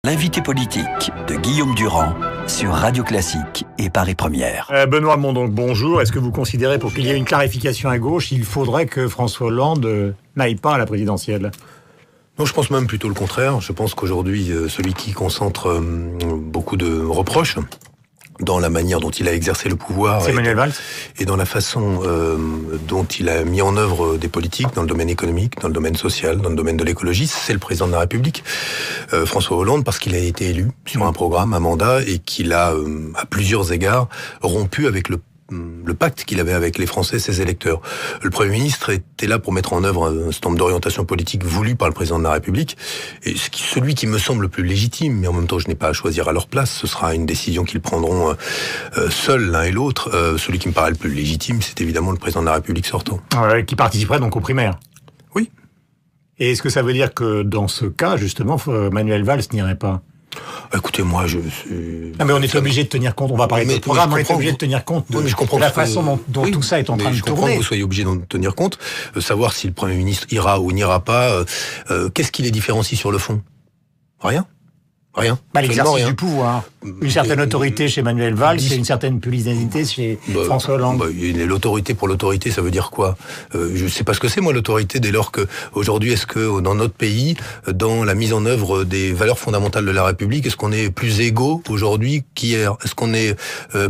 L'invité politique de Guillaume Durand sur Radio Classique et Paris Première. Benoît Hamon, donc bonjour. Est-ce que vous considérez, pour qu'il y ait une clarification à gauche, il faudrait que François Hollande n'aille pas à la présidentielle ? Non, je pense même plutôt le contraire. Je pense qu'aujourd'hui, celui qui concentre beaucoup de reproches dans la manière dont il a exercé le pouvoir c'est Manuel Valls et dans la façon dont il a mis en œuvre des politiques dans le domaine économique, dans le domaine social, dans le domaine de l'écologie, c'est le président de la République, François Hollande, parce qu'il a été élu sur un programme, un mandat, et qu'il a, à plusieurs égards, rompu avec le pacte qu'il avait avec les Français, ses électeurs. Le Premier ministre était là pour mettre en œuvre un certain nombre d'orientations politiques voulues par le président de la République. Et celui qui me semble le plus légitime, mais en même temps je n'ai pas à choisir à leur place, ce sera une décision qu'ils prendront seuls l'un et l'autre. Celui qui me paraît le plus légitime, c'est évidemment le président de la République sortant. Qui participerait donc aux primaires. Oui. Et est-ce que ça veut dire que dans ce cas, justement, Manuel Valls n'irait pas ? Écoutez, moi, Non, mais on est obligé de tenir compte, on va parler de programme, on est obligé de tenir compte de la façon dont tout ça est en train de tourner. Je comprends que vous soyez obligé d'en tenir compte, savoir si le Premier ministre ira ou n'ira pas. Qu'est-ce qui les différencie sur le fond ? Rien. L'exercice du pouvoir. Une certaine autorité chez Manuel Valls et une certaine pusillanimité chez François Hollande. L'autorité pour l'autorité, ça veut dire quoi ? Je ne sais pas ce que c'est, moi, l'autorité, dès lors que, aujourd'hui, est-ce que dans notre pays, dans la mise en œuvre des valeurs fondamentales de la République, est-ce qu'on est plus égaux aujourd'hui qu'hier ? Est-ce qu'on est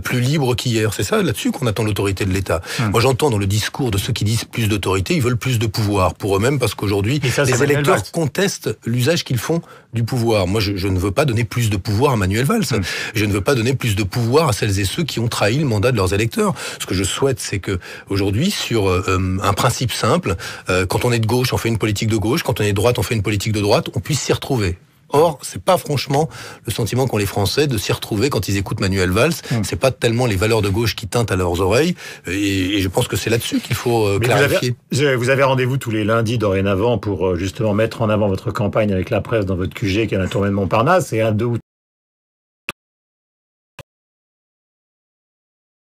plus libre qu'hier ? C'est ça, là-dessus, qu'on attend l'autorité de l'État. Moi, j'entends dans le discours de ceux qui disent plus d'autorité, ils veulent plus de pouvoir pour eux-mêmes, parce qu'aujourd'hui, les électeurs contestent l'usage qu'ils font du pouvoir. Moi, je ne veux pas donner plus de pouvoir à Manuel Valls. Je ne veux pas donner plus de pouvoir à celles et ceux qui ont trahi le mandat de leurs électeurs. Ce que je souhaite, c'est que aujourd'hui, sur un principe simple, quand on est de gauche, on fait une politique de gauche, quand on est de droite, on fait une politique de droite, on puisse s'y retrouver. Or, c'est pas franchement le sentiment qu'ont les Français de s'y retrouver quand ils écoutent Manuel Valls. C'est pas tellement les valeurs de gauche qui tintent à leurs oreilles. Et je pense que c'est là-dessus qu'il faut clarifier. Vous avez rendez-vous tous les lundis dorénavant pour justement mettre en avant votre campagne avec la presse dans votre QG qui est la tournée de Montparnasse. Et un, deux ou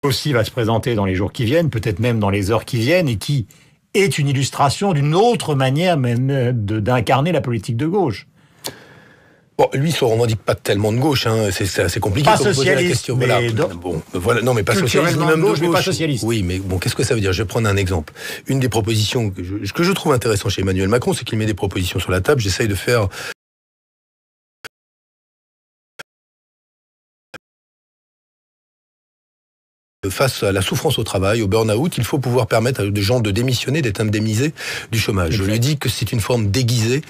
aussi va se présenter dans les jours qui viennent, peut-être même dans les heures qui viennent, et qui est une illustration d'une autre manière même d'incarner la politique de gauche. Bon, lui, il se revendique pas tellement de gauche, hein. C'est assez compliqué pas de poser la question. Mais voilà. Non, mais pas socialiste, ni même de gauche, mais pas socialiste. Oui, mais bon, qu'est-ce que ça veut dire ? Je vais prendre un exemple. Une des propositions que je trouve intéressant chez Emmanuel Macron, c'est qu'il met des propositions sur la table. J'essaye de faire face à la souffrance au travail, au burn-out, il faut pouvoir permettre à des gens de démissionner, d'être indemnisés du chômage. Je lui dis que c'est une forme déguisée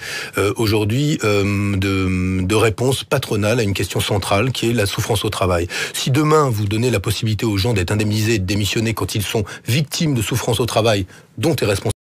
aujourd'hui de réponse patronale à une question centrale qui est la souffrance au travail. Si demain vous donnez la possibilité aux gens d'être indemnisés et de démissionner quand ils sont victimes de souffrance au travail dont est responsable,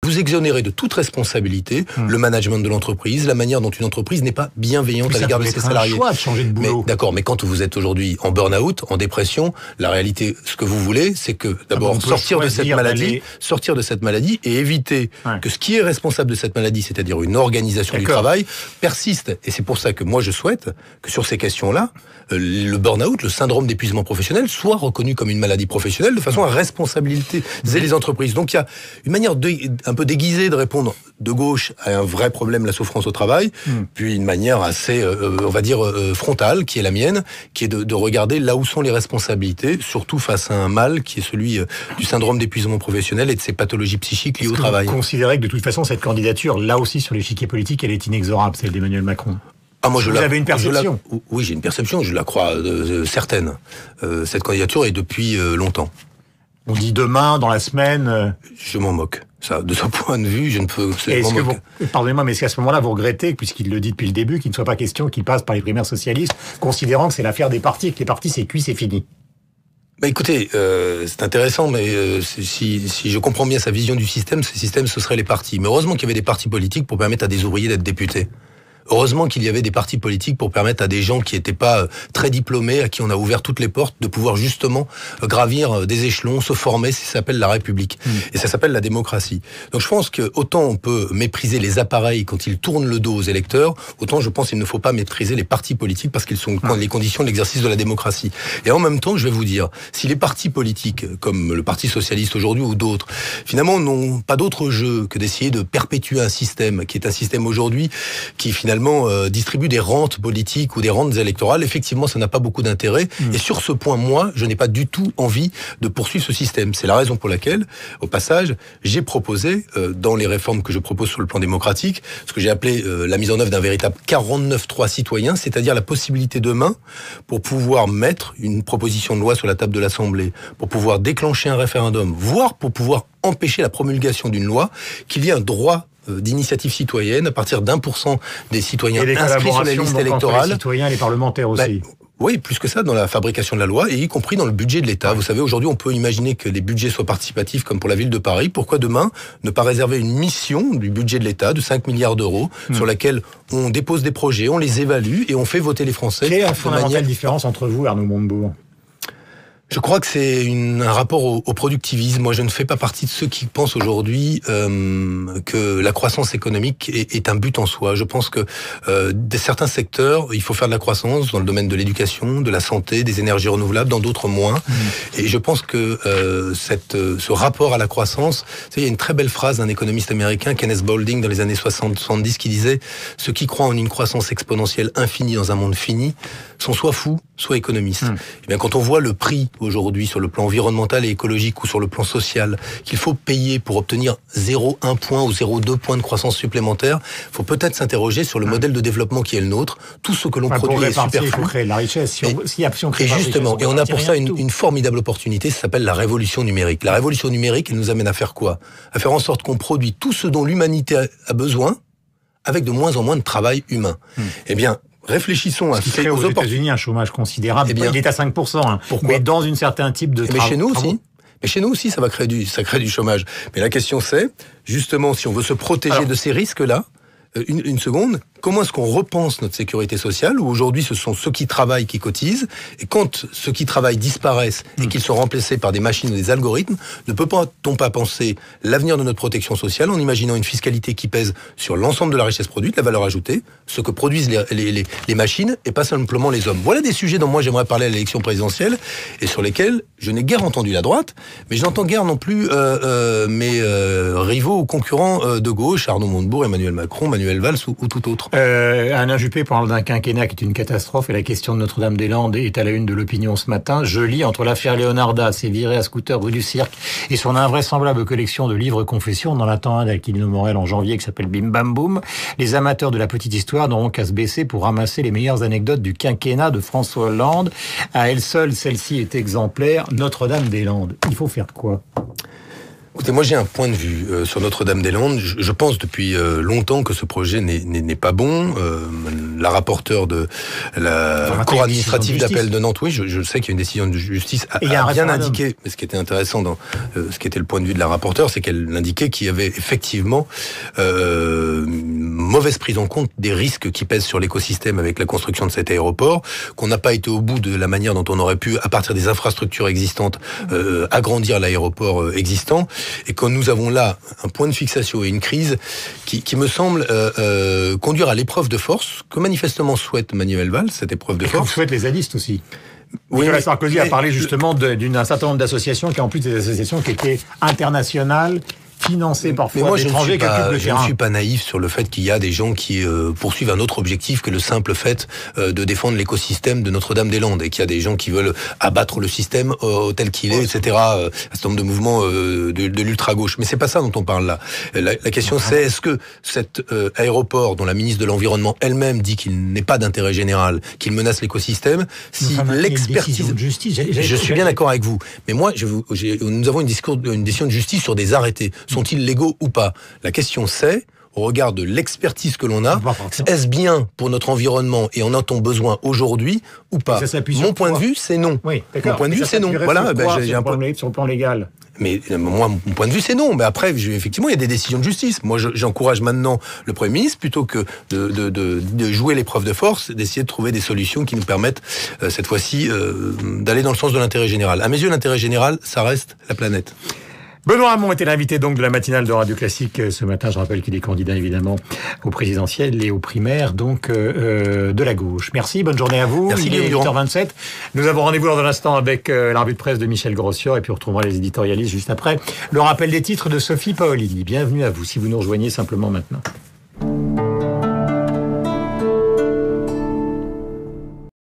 vous exonérez de toute responsabilité le management de l'entreprise, la manière dont une entreprise n'est pas bienveillante à l'égard de ses salariés. C'est un choix de changer de boulot. Mais d'accord, mais quand vous êtes aujourd'hui en burn-out, en dépression, la réalité, ce que vous voulez, c'est que d'abord sortir de cette maladie et éviter que ce qui est responsable de cette maladie, c'est-à-dire une organisation du travail, persiste. Et c'est pour ça que moi je souhaite que sur ces questions-là, le burn-out, le syndrome d'épuisement professionnel, soit reconnu comme une maladie professionnelle de façon à responsabiliser les entreprises. Donc il y a une manière un peu déguisée de répondre de gauche à un vrai problème, la souffrance au travail, puis une manière assez, on va dire, frontale, qui est la mienne, qui est de regarder là où sont les responsabilités, surtout face à un mal qui est celui du syndrome d'épuisement professionnel et de ces pathologies psychiques liées au travail. Vous considérez que de toute façon, cette candidature, là aussi sur l'échiquier politique, elle est inexorable, celle d'Emmanuel Macron ? Vous avez une perception ? Oui, j'ai une perception, je la crois certaine. Cette candidature est depuis longtemps. On dit demain, dans la semaine... Je m'en moque. Ça, de ce point de vue, je ne peux... Pardonnez-moi, mais est-ce qu'à ce moment-là, vous regrettez, puisqu'il le dit depuis le début, qu'il ne soit pas question qu'il passe par les primaires socialistes, considérant que c'est l'affaire des partis, et que les partis, c'est cuit, c'est fini ? Écoutez, c'est intéressant, mais si je comprends bien sa vision du système, ce système, ce serait les partis. Mais heureusement qu'il y avait des partis politiques pour permettre à des ouvriers d'être députés. Heureusement qu'il y avait des partis politiques pour permettre à des gens qui n'étaient pas très diplômés, à qui on a ouvert toutes les portes, de pouvoir justement gravir des échelons, se former. Ça s'appelle la République. Et ça s'appelle la démocratie. Donc je pense que autant on peut mépriser les appareils quand ils tournent le dos aux électeurs, autant je pense qu'il ne faut pas mépriser les partis politiques parce qu'ils sont les conditions de l'exercice de la démocratie. Et en même temps, je vais vous dire, si les partis politiques, comme le Parti Socialiste aujourd'hui ou d'autres, finalement n'ont pas d'autre jeu que d'essayer de perpétuer un système qui est un système aujourd'hui qui finalement finalement distribue des rentes politiques ou des rentes électorales. Effectivement, ça n'a pas beaucoup d'intérêt. Et sur ce point, moi, je n'ai pas du tout envie de poursuivre ce système. C'est la raison pour laquelle, au passage, j'ai proposé, dans les réformes que je propose sur le plan démocratique, ce que j'ai appelé la mise en œuvre d'un véritable 49.3 citoyen, c'est-à-dire la possibilité demain, pour pouvoir mettre une proposition de loi sur la table de l'Assemblée, pour pouvoir déclencher un référendum, voire pour pouvoir empêcher la promulgation d'une loi, qu'il y ait un droit d'initiative citoyenne à partir d'1% des citoyens inscrits sur la liste électorale. Les citoyens et les parlementaires aussi. Oui, plus que ça, dans la fabrication de la loi, et y compris dans le budget de l'État. Vous savez, aujourd'hui, on peut imaginer que les budgets soient participatifs, comme pour la ville de Paris. Pourquoi demain ne pas réserver une mission du budget de l'État de 5 milliards d'euros, sur laquelle on dépose des projets, on les évalue, et on fait voter les Français. Quelle est la fondamentale différence entre vous, Arnaud Montebourg ? Je crois que c'est un rapport au productivisme. Moi, je ne fais pas partie de ceux qui pensent aujourd'hui que la croissance économique est un but en soi. Je pense que certains secteurs, il faut faire de la croissance dans le domaine de l'éducation, de la santé, des énergies renouvelables, dans d'autres moins. Et je pense que ce rapport à la croissance, il y a une très belle phrase d'un économiste américain, Kenneth Boulding, dans les années 60-70, qui disait « Ceux qui croient en une croissance exponentielle infinie dans un monde fini sont soit fous, soit économistes. » Et bien, quand on voit le prix aujourd'hui sur le plan environnemental et écologique ou sur le plan social qu'il faut payer pour obtenir 0,1 point ou 0,2 points de croissance supplémentaire, il faut peut-être s'interroger sur le modèle de développement qui est le nôtre. Tout ce que l'on produit est superflu. Il faut créer de la richesse. Et justement, et on a pour ça une formidable opportunité, ça s'appelle la révolution numérique. La révolution numérique, elle nous amène à faire quoi ? À faire en sorte qu'on produit tout ce dont l'humanité a besoin avec de moins en moins de travail humain. Eh bien, réfléchissons à ces aux États-Unis un chômage considérable. Il est à 5%. Mais dans un certain type de travail. Mais chez nous aussi. Mais chez nous aussi, ça crée du chômage. Mais la question c'est, justement, si on veut se protéger de ces risques-là, une seconde, comment est-ce qu'on repense notre sécurité sociale, où aujourd'hui ce sont ceux qui travaillent qui cotisent, et quand ceux qui travaillent disparaissent et qu'ils sont remplacés par des machines ou des algorithmes, ne peut-on pas penser l'avenir de notre protection sociale en imaginant une fiscalité qui pèse sur l'ensemble de la richesse produite, la valeur ajoutée, ce que produisent les machines et pas simplement les hommes. Voilà des sujets dont moi j'aimerais parler à l'élection présidentielle et sur lesquels je n'ai guère entendu la droite, mais je n'entends guère non plus mes rivaux ou concurrents de gauche, Arnaud Montebourg, Emmanuel Macron, Manuel Valls ou tout autre. Alain Juppé parle d'un quinquennat qui est une catastrophe et la question de Notre-Dame-des-Landes est à la une de l'Opinion ce matin. Je lis entre l'affaire Leonarda, ses virées à scooter rue du Cirque et son invraisemblable collection de livres confessions. On en attend un d'Aquilino Morel en janvier qui s'appelle Bim Bam Boum. Les amateurs de la petite histoire n'auront qu'à se baisser pour ramasser les meilleures anecdotes du quinquennat de François Hollande. À elle seule, celle-ci est exemplaire. Notre-Dame-des-Landes. Il faut faire quoi ? Écoutez, moi j'ai un point de vue sur Notre-Dame-des-Landes. Je pense depuis longtemps que ce projet n'est pas bon. La rapporteure de la Cour administrative d'appel de Nantes, oui, je sais qu'il y a une décision de justice, a bien indiqué, mais ce qui était intéressant dans ce qui était le point de vue de la rapporteure, c'est qu'elle indiquait qu'il y avait effectivement mauvaise prise en compte des risques qui pèsent sur l'écosystème avec la construction de cet aéroport, qu'on n'a pas été au bout de la manière dont on aurait pu, à partir des infrastructures existantes, agrandir l'aéroport existant. Et quand nous avons là un point de fixation et une crise qui me semble conduire à l'épreuve de force, que manifestement souhaite Manuel Valls, cette épreuve de force. Que souhaitent les zadistes aussi. Nicolas Sarkozy a parlé justement d'un certain nombre d'associations qui, en plus des associations qui étaient internationales, financé parfois d'étrangers qui occupent le terrain. Je ne suis pas naïf sur le fait qu'il y a des gens qui poursuivent un autre objectif que le simple fait de défendre l'écosystème de Notre-Dame-des-Landes, et qu'il y a des gens qui veulent abattre le système tel qu'il est, etc. Un certain nombre de mouvements de l'ultra-gauche. Mais c'est pas ça dont on parle là. La question c'est, est-ce que cet aéroport, dont la ministre de l'Environnement elle-même dit qu'il n'est pas d'intérêt général, qu'il menace l'écosystème, si l'expertise... Je suis bien d'accord avec vous. Mais moi, nous avons une décision de justice sur des arrêtés. Sont-ils légaux ou pas ? La question c'est, au regard de l'expertise que l'on a, est-ce bien pour notre environnement et en a-t-on besoin aujourd'hui ou pas ? Mon point de vue, c'est non. Oui, mon point de vue, c'est non. Voilà, j'ai un point sur le plan légal. Mais moi, mon point de vue, c'est non. Mais après, effectivement, il y a des décisions de justice. Moi, j'encourage maintenant le Premier ministre, plutôt que de jouer l'épreuve de force, d'essayer de trouver des solutions qui nous permettent, cette fois-ci, d'aller dans le sens de l'intérêt général. À mes yeux, l'intérêt général, ça reste la planète. Benoît Hamon était l'invité donc de la matinale de Radio Classique ce matin. Je rappelle qu'il est candidat évidemment aux présidentielles et aux primaires donc de la gauche. Merci, bonne journée à vous. Merci, il est 8h27. Nous avons rendez-vous dans un instant avec la revue de presse de Michel Grossior et puis on retrouvera les éditorialistes juste après. Le rappel des titres de Sophie Paolini. Bienvenue à vous si vous nous rejoignez simplement maintenant.